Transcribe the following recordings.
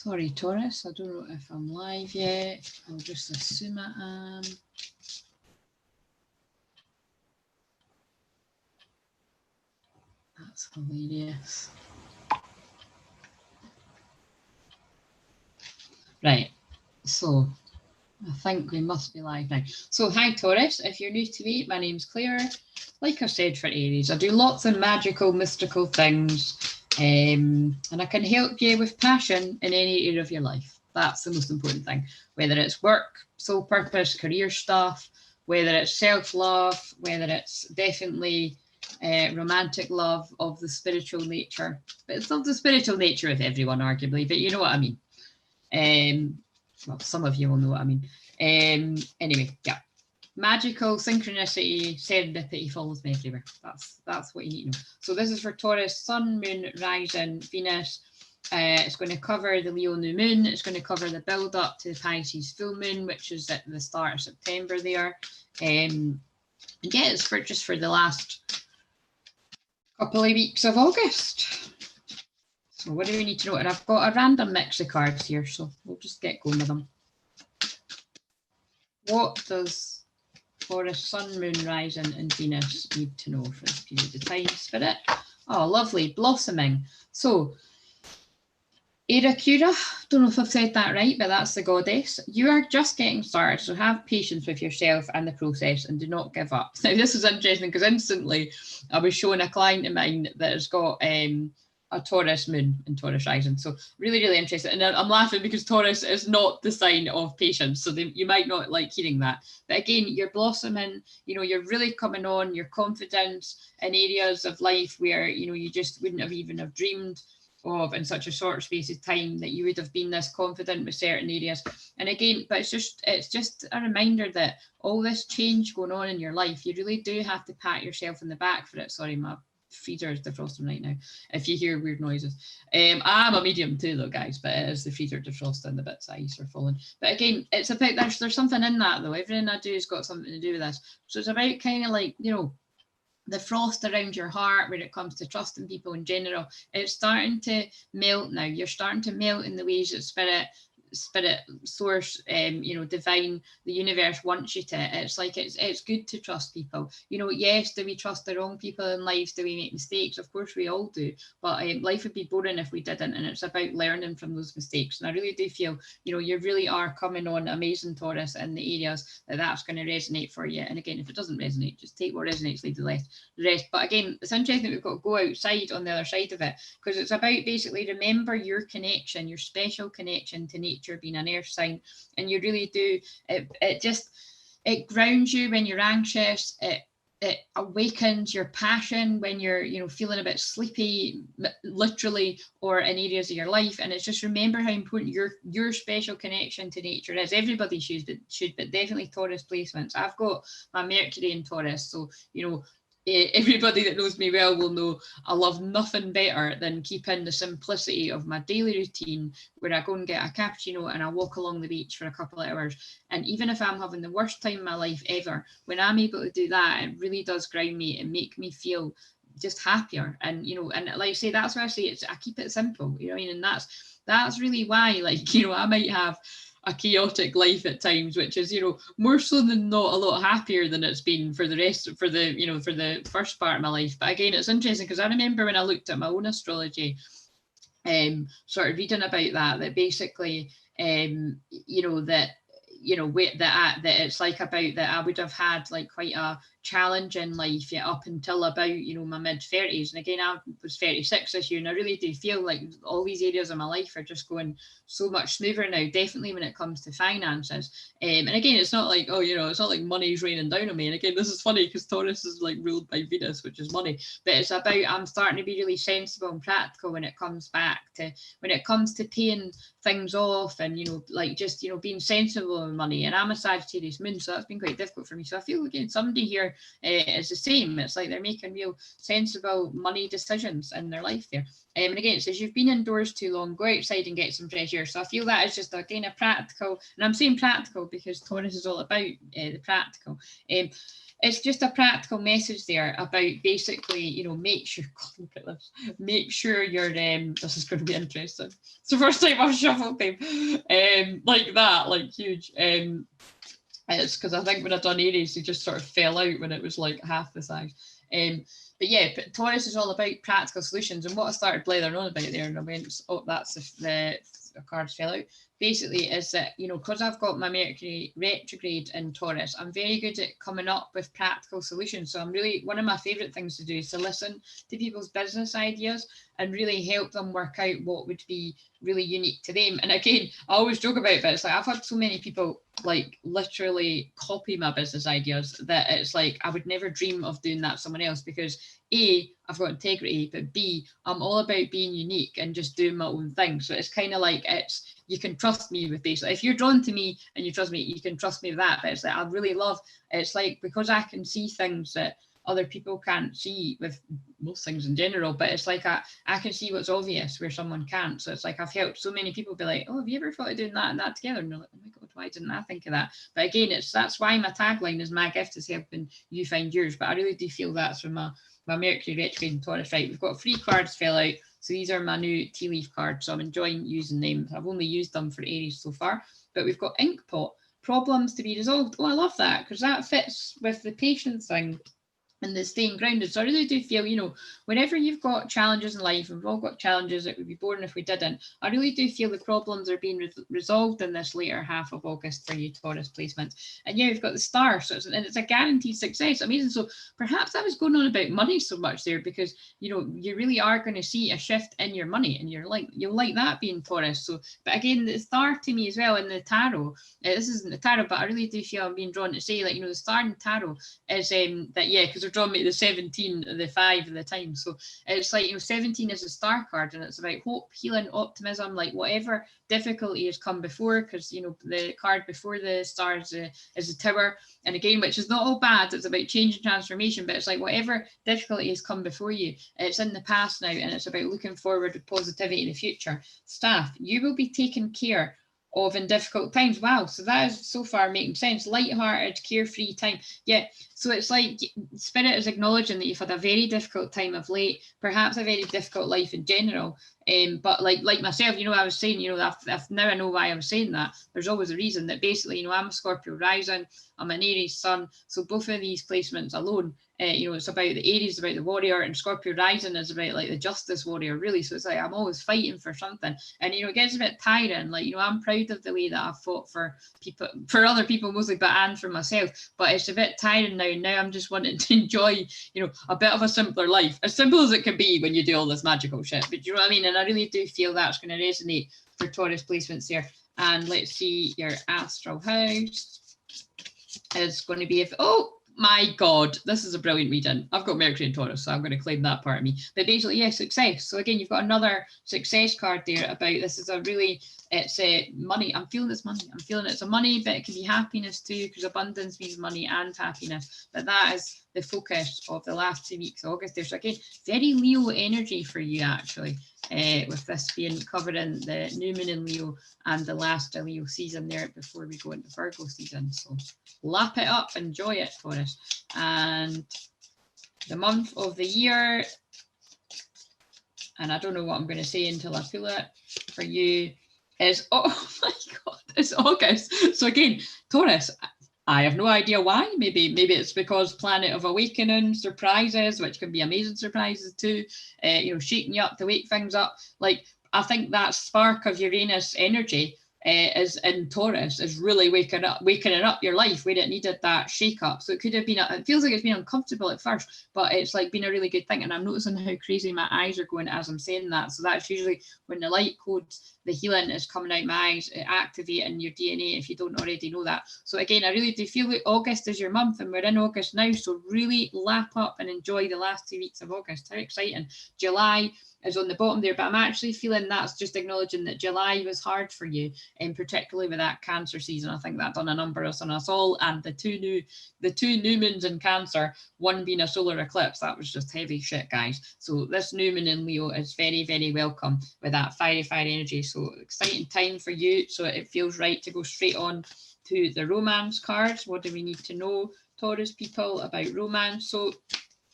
Sorry, Taurus, I don't know if I'm live yet. I'll just assume I am. That's hilarious. Right, so I think we must be live now. So hi Taurus, if you're new to me, my name's Claire. Like I said for Aries, I do lots of magical, mystical things, and I can help you with passion in any area of your life. That's the most important thing, whether it's work, soul purpose, career stuff, whether it's self-love, whether it's definitely romantic love of the spiritual nature. But it's not the spiritual nature of everyone, arguably, but you know what I mean. Well, some of you will know what I mean. Anyway, yeah. Magical synchronicity, serendipity follows me everywhere. That's what you need to know. So this is for Taurus, Sun, Moon, Rising, Venus. It's going to cover the Leo new moon. It's going to cover the build up to the Pisces full moon, which is at the start of September there. And yeah, it's for just for the last couple of weeks of August. So what do we need to know? And I've got a random mix of cards here, so we'll just get going with them. What does Taurus, Sun, Moon, Rising and Venus need to know for this period of time, Spirit? Oh, lovely, blossoming. So, Erakura, don't know if I've said that right, but that's the goddess. You are just getting started, so have patience with yourself and the process and do not give up. Now, this is interesting because instantly I was showing a client of mine that has got a Taurus moon and Taurus rising. So really, really interesting. And I'm laughing because Taurus is not the sign of patience. So you might not like hearing that. But again, you're blossoming, you know, you're really coming on, your confidence in areas of life where, you know, you just wouldn't have even have dreamed of in such a short space of time that you would have been this confident with certain areas. And again, but it's just a reminder that all this change going on in your life, you really do have to pat yourself in the back for it. Sorry, my freezer is defrosting right now if you hear weird noises. I'm a medium too though, guys, but it is the freezer defrosting, the bits of ice are falling. But again, it's about there's something in that though. Everything I do has got something to do with this. So it's about kind of like, you know, the frost around your heart when it comes to trusting people in general. It's starting to melt now. You're starting to melt in the ways that spirit, source, you know, divine, the universe wants you to. It's like it's good to trust people. You know, yes, do we trust the wrong people in life? Do we make mistakes? Of course we all do, but life would be boring if we didn't, and it's about learning from those mistakes. And I really do feel, you know, you really are coming on amazing, Taurus, in the areas that's going to resonate for you. And again, if it doesn't resonate, just take what resonates, leave the rest. But again, it's interesting that we've got to go outside on the other side of it, because it's about basically remember your connection, your special connection to nature, being an earth sign. And you really do, it grounds you when you're anxious. It awakens your passion when you're, you know, feeling a bit sleepy, literally, or in areas of your life. And it's just remember how important your special connection to nature is. Everybody should, but definitely Taurus placements. I've got my Mercury in Taurus, so, you know, everybody that knows me well will know I love nothing better than keeping the simplicity of my daily routine, where I go and get a cappuccino and I walk along the beach for a couple of hours. And even if I'm having the worst time in my life ever, when I'm able to do that, it really does ground me and make me feel just happier. And, you know, and like I say, that's why I say I keep it simple, you know what I mean? And that's really why, like, you know, I might have a chaotic life at times, which is, you know, more so than not a lot happier than it's been for the first part of my life. But again, it's interesting because I remember when I looked at my own astrology, sort of reading about that basically, you know, that it's like about that I would have had like quite a challenging life up until about, you know, my mid-30s. And again, I was 36 this year, and I really do feel like all these areas of my life are just going so much smoother now, definitely when it comes to finances. And again, it's not like, oh, you know, it's not like money's raining down on me. And again, this is funny because Taurus is like ruled by Venus, which is money, but it's about I'm starting to be really sensible and practical when it comes to paying things off, and, you know, like just, you know, being sensible with money. And I'm a Sagittarius moon, so that's been quite difficult for me. So I feel again somebody here is the same. It's like they're making real sensible money decisions in their life there. And again, it says you've been indoors too long, go outside and get some fresh air. So I feel that is just again a practical, and I'm saying practical because Taurus is all about the practical. it's just a practical message there about basically, you know, make sure, look at this, make sure you're, this is going to be interesting. It's the first time I've shuffled them like that, like huge. It's because I think when I've done Aries, they just sort of fell out when it was like half the size. But yeah, but Taurus is all about practical solutions. And what I started blathering on about there, and I went, oh, that's the cards fell out. Basically, is that, you know, because I've got my Mercury retrograde in Taurus, I'm very good at coming up with practical solutions. So I'm really, one of my favourite things to do is to listen to people's business ideas and really help them work out what would be really unique to them. And again, I always joke about it, but it's like I've had so many people like literally copy my business ideas that it's like I would never dream of doing that to someone else, because A, I've got integrity, but B, I'm all about being unique and just doing my own thing. So it's kind of like, it's, you can trust me with basically, if you're drawn to me and you trust me, you can trust me with that. But it's like, I really love, it's like, because I can see things that other people can't see with most things in general, but it's like I can see what's obvious where someone can't. So it's like I've helped so many people be like, oh, have you ever thought of doing that and that together? And they're like, oh my God, why didn't I think of that? But again, that's why my tagline is my gift is helping you find yours. But I really do feel that's from my Mercury retrograde and Taurus. Right, we've got 3 cards fell out. So these are my new tea leaf cards. So I'm enjoying using them. I've only used them for Aries so far. But we've got ink pot, problems to be resolved. Oh, I love that, because that fits with the patience thing and the staying grounded. So I really do feel, you know, whenever you've got challenges in life, and we've all got challenges, it would be boring if we didn't. I really do feel the problems are being resolved in this later half of August for you Taurus placement. And yeah, we've got the star, so it's a guaranteed success. Amazing. So perhaps I was going on about money so much there, because, you know, you really are going to see a shift in your money, and you'll like that being Taurus. So, but again, the star to me as well in the tarot, this isn't the tarot, but I really do feel I'm being drawn to say, like, you know, the star in tarot is that, yeah, because they're drawing me the 17, the 5 of the time. So it's like, you know, 17 is a star card, and it's about hope, healing, optimism, like whatever difficulty has come before, because, you know, the card before the stars is a tower, and again, which is not all bad, it's about change and transformation, but it's like whatever difficulty has come before you, it's in the past now, and it's about looking forward with positivity in the future. Staff, you will be taken care of in difficult times. Wow, so that is so far making sense. Light-hearted, carefree time. Yeah, so it's like Spirit is acknowledging that you've had a very difficult time of late, perhaps a very difficult life in general. But like myself, you know, I was saying, you know, now I know why I was saying that. There's always a reason that basically, you know, I'm a Scorpio rising, I'm an Aries sun. So both of these placements alone, you know, it's about the Aries, about the warrior, and Scorpio rising is about like the justice warrior, really. So it's like I'm always fighting for something, and, you know, it gets a bit tiring. Like, you know, I'm proud of the way that I've fought for people, for other people mostly, but and for myself. But it's a bit tiring now. Now I'm just wanting to enjoy, you know, a bit of a simpler life, as simple as it can be when you do all this magical shit. But you know what I mean? And I really do feel that's going to resonate for Taurus placements here. And let's see, your astral house is going to be, oh my God, this is a brilliant reading. I've got Mercury in Taurus, so I'm going to claim that part of me. But basically, yeah, success. So again, you've got another success card there about, this is a really, it's a money. I'm feeling this money. I'm feeling it's a money, but it can be happiness too, because abundance means money and happiness. But that is the focus of the last 2 weeks of August there. So again, very Leo energy for you, actually, with this being covering the new moon in Leo and the last Leo season there before we go into Virgo season. So lap it up, enjoy it for us. And the month of the year, and I don't know what I'm going to say until I feel it for you, is, oh my God, it's August. So again, Taurus, I have no idea why. Maybe it's because Planet of Awakening surprises, which can be amazing surprises too, you know, shaking you up to wake things up. Like, I think that spark of Uranus energy is in Taurus is really waking up your life where it needed that shake up. So it could have been, it feels like it's been uncomfortable at first, but it's like been a really good thing. And I'm noticing how crazy my eyes are going as I'm saying that. So that's usually when the light codes, the healing is coming out my eyes, activating your DNA if you don't already know that. So again, I really do feel like August is your month, and we're in August now. So really lap up and enjoy the last 2 weeks of August. How exciting. July is on the bottom there, but I'm actually feeling that's just acknowledging that July was hard for you, and particularly with that Cancer season. I think that done a number on us all, and the two new moons in Cancer, one being a solar eclipse, that was just heavy shit, guys. So this new moon in Leo is very, very welcome with that fiery energy. So exciting time for you. So it feels right to go straight on to the romance cards. What do we need to know? Taurus people, about romance. So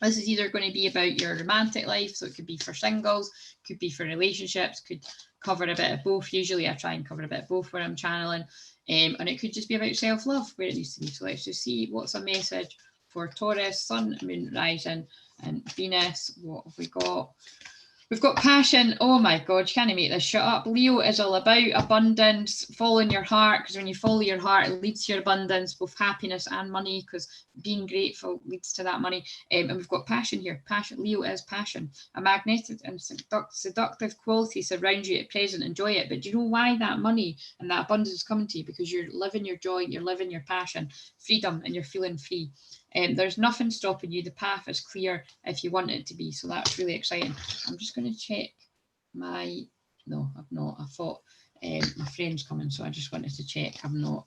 this is either going to be about your romantic life, so it could be for singles, could be for relationships, could cover a bit of both. Usually I try and cover a bit of both when I'm channeling. And it could just be about self-love where it needs to be. So let's just see what's a message for Taurus, Sun, Moon, Rising, and Venus. What have we got? We've got passion. Oh my God, you can't make this shut up. Leo is all about abundance, following your heart, because when you follow your heart, it leads to your abundance, both happiness and money, because being grateful leads to that money. And we've got passion here. Passion. Leo is passion. A magnetic and seductive quality surrounds you at present. Enjoy it. But do you know why that money and that abundance is coming to you? Because you're living your joy, you're living your passion, freedom, and you're feeling free. There's nothing stopping you. The path is clear if you want it to be. So that's really exciting. I'm just going to check my... No, I've not. I thought my friend's coming, so I just wanted to check. I'm not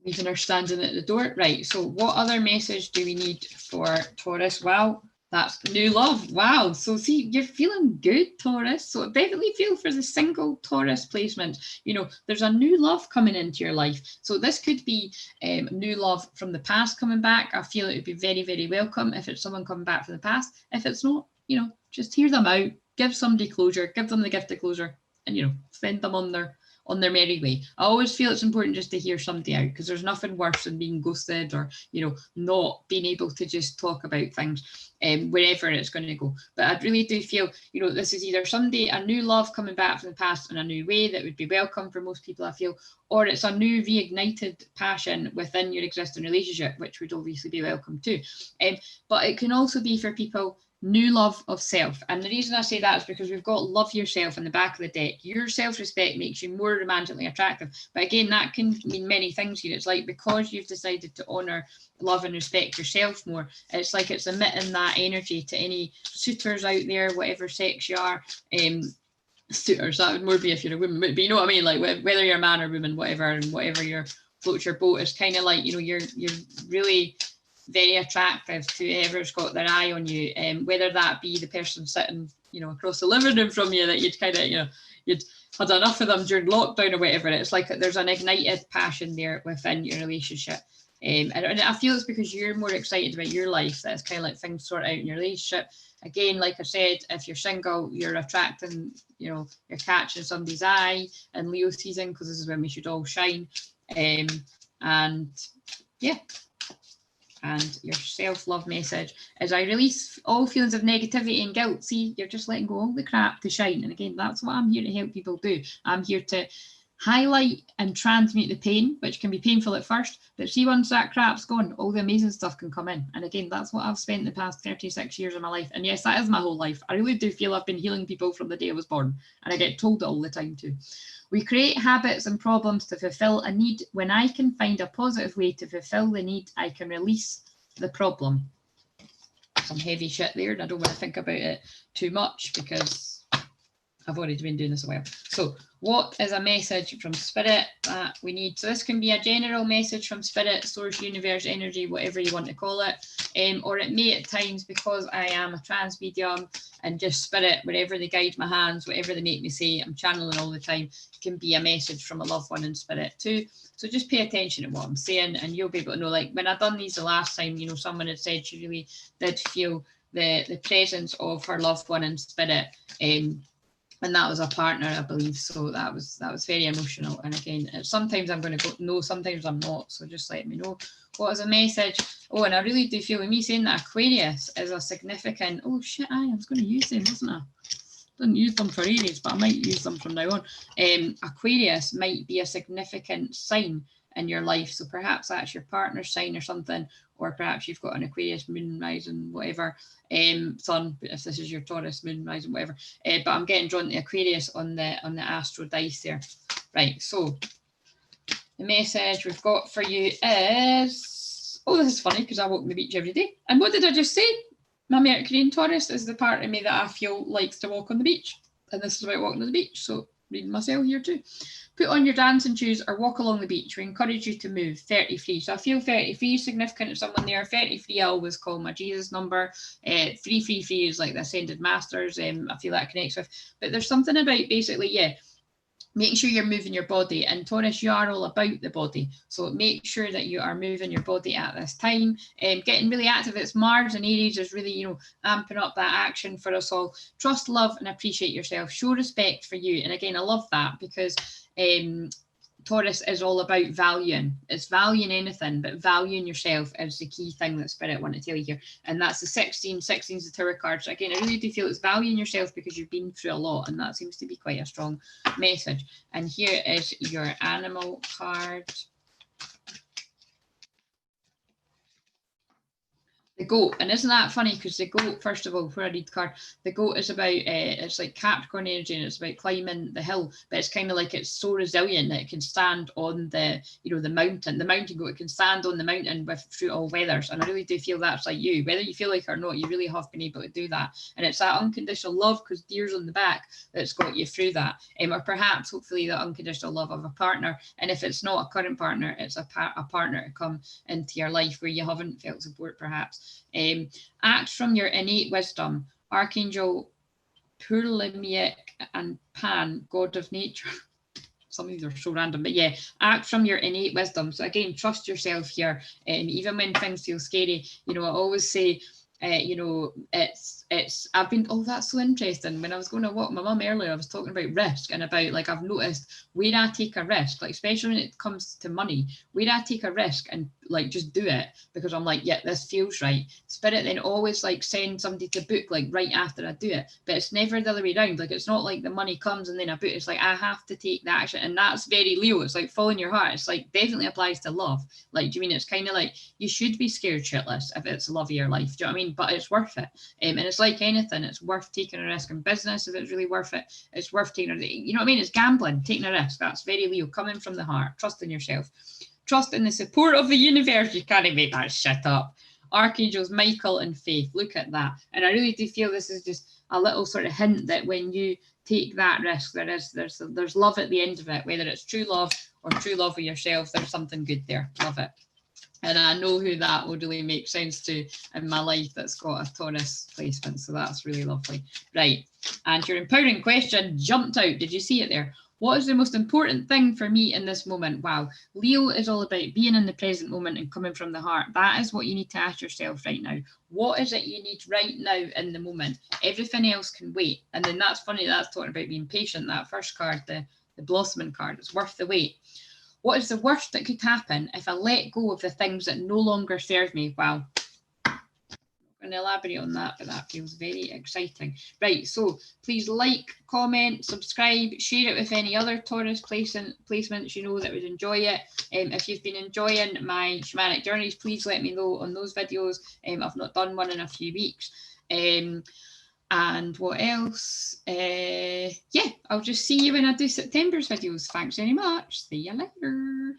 leaving her standing at the door. Right, so what other message do we need for Taurus? Well, that's new love. Wow. So see, you're feeling good, Taurus. So definitely feel for the single Taurus placement. You know, there's a new love coming into your life. So this could be new love from the past coming back. I feel it would be very, very welcome if it's someone coming back from the past. If it's not, you know, just hear them out, give somebody closure, give them the gift of closure, and, you know, send them on their merry way. I always feel it's important just to hear somebody out, because there's nothing worse than being ghosted or, you know, not being able to just talk about things wherever it's going to go. But I really do feel, you know, this is either someday, a new love coming back from the past in a new way that would be welcome for most people, I feel, or it's a new reignited passion within your existing relationship, which would obviously be welcome too. But it can also be for people new love of self. And the reason I say that is because we've got love yourself in the back of the deck. Your self-respect makes you more romantically attractive. But again, that can mean many things here. It's like, because you've decided to honour, love and respect yourself more, it's like it's emitting that energy to any suitors out there, whatever sex you are. Suitors, that would more be if you're a woman, but you know what I mean, like whether you're a man or woman, whatever, and whatever your floats your boat, is kind of like, you know, you're really very attractive to whoever's got their eye on you, whether that be the person sitting, you know, across the living room from you that you'd kind of, you know, you'd had enough of them during lockdown or whatever. It's like there's an ignited passion there within your relationship. And I feel it's because you're more excited about your life, that it's kind of like things sort out in your relationship. Again, like I said, if you're single, you're attracting, you know, you're catching somebody's eye in Leo season, because this is when we should all shine. And yeah. And your self-love message is, I release all feelings of negativity and guilt. See, you're just letting go all the crap to shine. And again, that's what I'm here to help people do. I'm here to highlight and transmute the pain, which can be painful at first. But see, once that crap's gone, all the amazing stuff can come in. And again, that's what I've spent the past 36 years of my life. And yes, that is my whole life. I really do feel I've been healing people from the day I was born. And I get told it all the time too. We create habits and problems to fulfill a need. When I can find a positive way to fulfill the need, I can release the problem. Some heavy shit there, and I don't want to think about it too much because I've already been doing this a while. So what is a message from Spirit that we need? So this can be a general message from Spirit, Source, Universe, Energy, whatever you want to call it. Or it may at times, because I am a trans medium and just Spirit, wherever they guide my hands, whatever they make me say, I'm channeling all the time, can be a message from a loved one in Spirit too. So just pay attention to what I'm saying, and you'll be able to know, like when I done these the last time, you know, someone had said she really did feel the presence of her loved one in Spirit. And that was a partner, I believe. So that was very emotional. And again, sometimes I'm going to go, no, sometimes I'm not. So just let me know what is a message. Oh, and I really do feel, with me saying that Aquarius is a significant, oh shit, I was going to use them, wasn't I? Didn't use them for Aries, but I might use them from now on. Aquarius might be a significant sign in your life. So perhaps that's your partner's sign or something, or perhaps you've got an Aquarius moon rising, whatever, sun, if this is your Taurus moon rising, whatever. But I'm getting drawn to Aquarius on the astro dice there. Right, so the message we've got for you is, oh, this is funny because I walk on the beach every day. And what did I just say? My Mercury in Taurus is the part of me that I feel likes to walk on the beach. And this is about walking on the beach. So reading myself here too. Put on your dancing shoes or walk along the beach. We encourage you to move. 33. So I feel 33 is significant to someone there. 33 I always call my Jesus number. 333 is like the Ascended Masters. I feel that connects with. But there's something about basically, yeah, make sure you're moving your body. And Taurus, you are all about the body. So make sure that you are moving your body at this time. Getting really active. It's Mars and Aries is really, you know, amping up that action for us all. Trust, love, and appreciate yourself. Show respect for you. And again, I love that because Taurus is all about valuing. It's valuing anything, but valuing yourself is the key thing that Spirit want to tell you here. And that's the 16. 16 is the Tower card. So again, I really do feel it's valuing yourself because you've been through a lot, and that seems to be quite a strong message. And here is your animal card. The goat. And isn't that funny? Because the goat, first of all, before I read the card, the goat is about, it's like Capricorn energy, and it's about climbing the hill, but it's kind of like it's so resilient that it can stand on the, you know, the mountain goat. It can stand on the mountain through all weathers. And I really do feel that's like you, whether you feel like it or not, you really have been able to do that. And it's that unconditional love, because deer's on the back, that's got you through that. Or perhaps, hopefully, the unconditional love of a partner. And if it's not a current partner, it's a partner to come into your life where you haven't felt support, perhaps. Act from your innate wisdom. Archangel Purlimiek and Pan, god of nature. Some of these are so random, but yeah, act from your innate wisdom. So again, trust yourself here. Even when things feel scary, you know, I always say, you know, I've been, oh, that's so interesting. When I was going to walk my mum earlier, I was talking about risk and about, like, I've noticed where I take a risk, like, especially when it comes to money, where I take a risk and like just do it because I'm like, yeah, this feels right. Spirit then always like send somebody to book like right after I do it, but it's never the other way around. Like, it's not like the money comes and then I book. It's like I have to take the action, and that's very Leo. It's like following your heart. It's like definitely applies to love. Like, do you mean it's kind of like you should be scared shitless if it's the love of your life? Do you know what I mean? But it's worth it. And it's like anything, it's worth taking a risk in business if it's really worth it. It's worth taking a, you know what I mean? It's gambling, taking a risk. That's very Leo, coming from the heart. Trust in yourself. Trust in the support of the universe. You can't make that shit up. Archangels Michael and Faith. Look at that. And I really do feel this is just a little sort of hint that when you take that risk, there's love at the end of it, whether it's true love or true love with yourself. There's something good there. Love it. And I know who that will really make sense to in my life that's got a Taurus placement. So that's really lovely. Right. And your empowering question jumped out. Did you see it there? What is the most important thing for me in this moment? Wow. Leo is all about being in the present moment and coming from the heart. That is what you need to ask yourself right now. What is it you need right now in the moment? Everything else can wait. And then that's funny. That's talking about being patient. That first card, the blossoming card, it's worth the wait. What is the worst that could happen if I let go of the things that no longer serve me? Wow. I'm going to elaborate on that, but that feels very exciting. Right, so please like, comment, subscribe, share it with any other Taurus placements you know that would enjoy it. If you've been enjoying my shamanic journeys, please let me know on those videos. I've not done one in a few weeks. And what else? Yeah, I'll just see you when I do September's videos. Thanks very much. See you later.